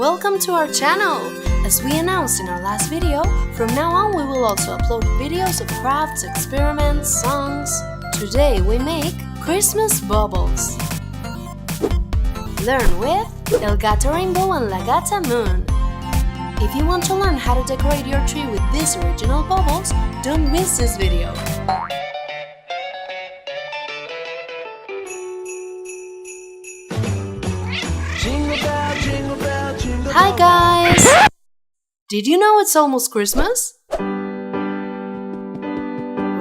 Welcome to our channel! As we announced in our last video, from now on we will also upload videos of crafts, experiments, songs. Today we make Christmas bubbles. Learn with El Gato Rainbow and La Gata Moon. If you want to learn how to decorate your tree with these original bubbles, don't miss this video. Hi guys! Did you know it's almost Christmas? Where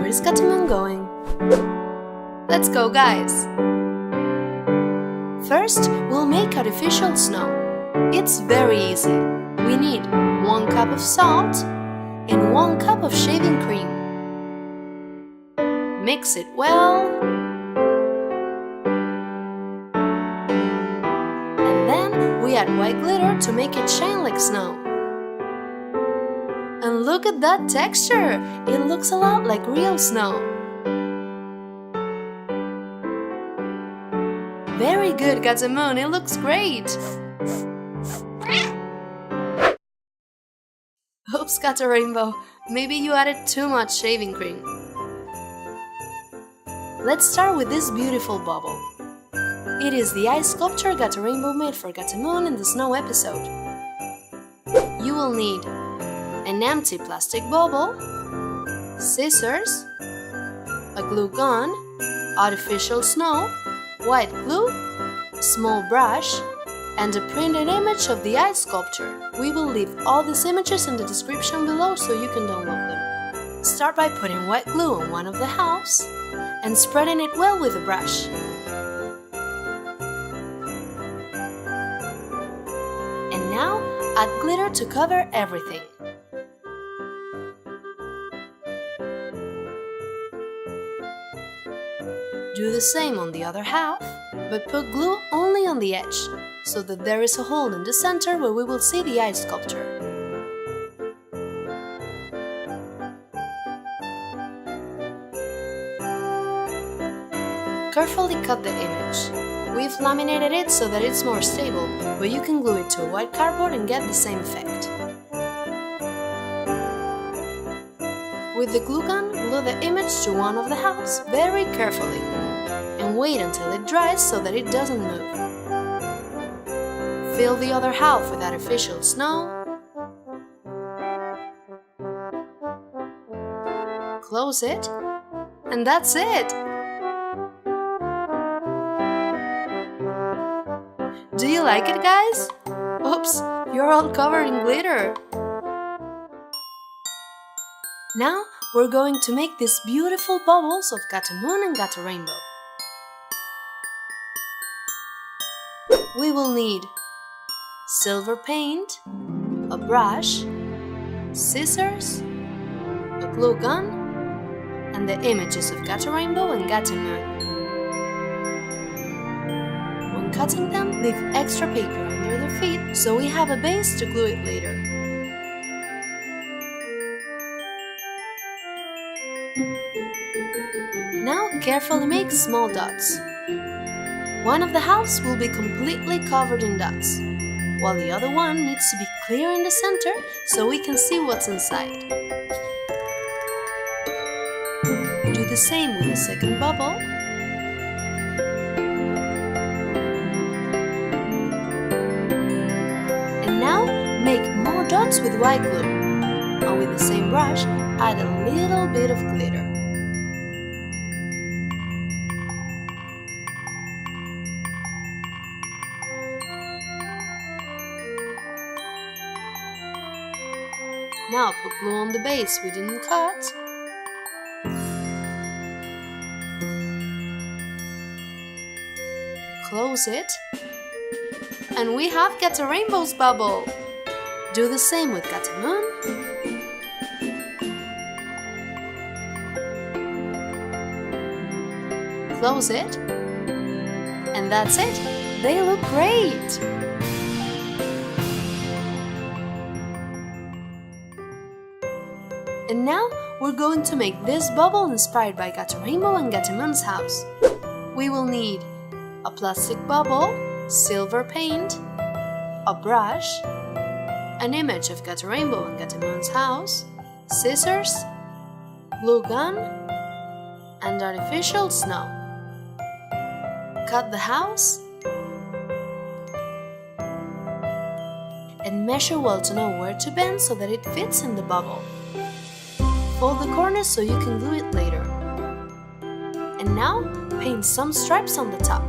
is Gato Moon going? Let's go, guys! First, we'll make artificial snow. It's very easy. We need 1 cup of salt and 1 cup of shaving cream. Mix it well. We add white glitter to make it shine like snow. And look at that texture! It looks a lot like real snow. Very good, Gato Moon, it looks great! Oops, Gato Rainbow, maybe you added too much shaving cream. Let's start with this beautiful bubble. It is the ice sculpture Gato Rainbow made for Gato Moon in the snow episode. You will need an empty plastic bubble, scissors, a glue gun, artificial snow, white glue, small brush, and a printed image of the ice sculpture. We will leave all these images in the description below so you can download them. Start by putting white glue on one of the halves and spreading it well with a brush. Now, add glitter to cover everything. Do the same on the other half, but put glue only on the edge, so that there is a hole in the center where we will see the ice sculpture. Carefully cut the image. We've laminated it so that it's more stable, but you can glue it to a white cardboard and get the same effect. With the glue gun, glue the image to one of the halves very carefully and wait until it dries so that it doesn't move. Fill the other half with artificial snow. Close it, and that's it! Do you like it, guys? Oops, you're all covered in glitter! Now we're going to make these beautiful bubbles of Gato Moon and Gato Rainbow. We will need silver paint, a brush, scissors, a glue gun, and the images of Gato Rainbow and Gato Moon. Cutting them, leave extra paper under their feet so we have a base to glue it later. Now carefully make small dots. One of the halves will be completely covered in dots, while the other one needs to be clear in the center so we can see what's inside. Do the same with the second bubble. Make more dots with white glue, and with the same brush, add a little bit of glitter. Now put glue on the base we didn't cut. Close it, and we have Gato Rainbow's bubble! Do the same with Gato Moon. Close it. And that's it. They look great! And now we're going to make this bubble inspired by Gato Rainbow and Gato Moon's house. We will need a plastic bubble, silver paint, a brush, an image of Gato Rainbow and Gata Moon's house, scissors, glue gun, and artificial snow. Cut the house and measure well to know where to bend so that it fits in the bubble. Fold the corners so you can glue it later. And now, paint some stripes on the top.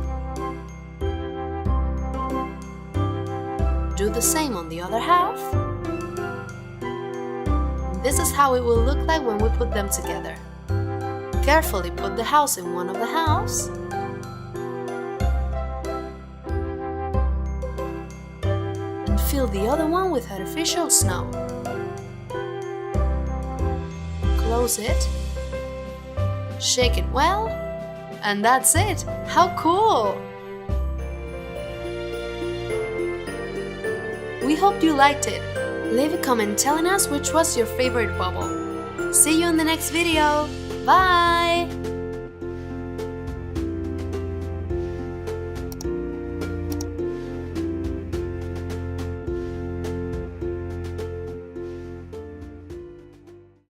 Do the same on the other half. This is how it will look like when we put them together. Carefully put the house in one of the halves. And fill the other one with artificial snow. Close it. Shake it well. And that's it! How cool! We hope you liked it. Leave a comment telling us which was your favorite bubble. See you in the next video. Bye!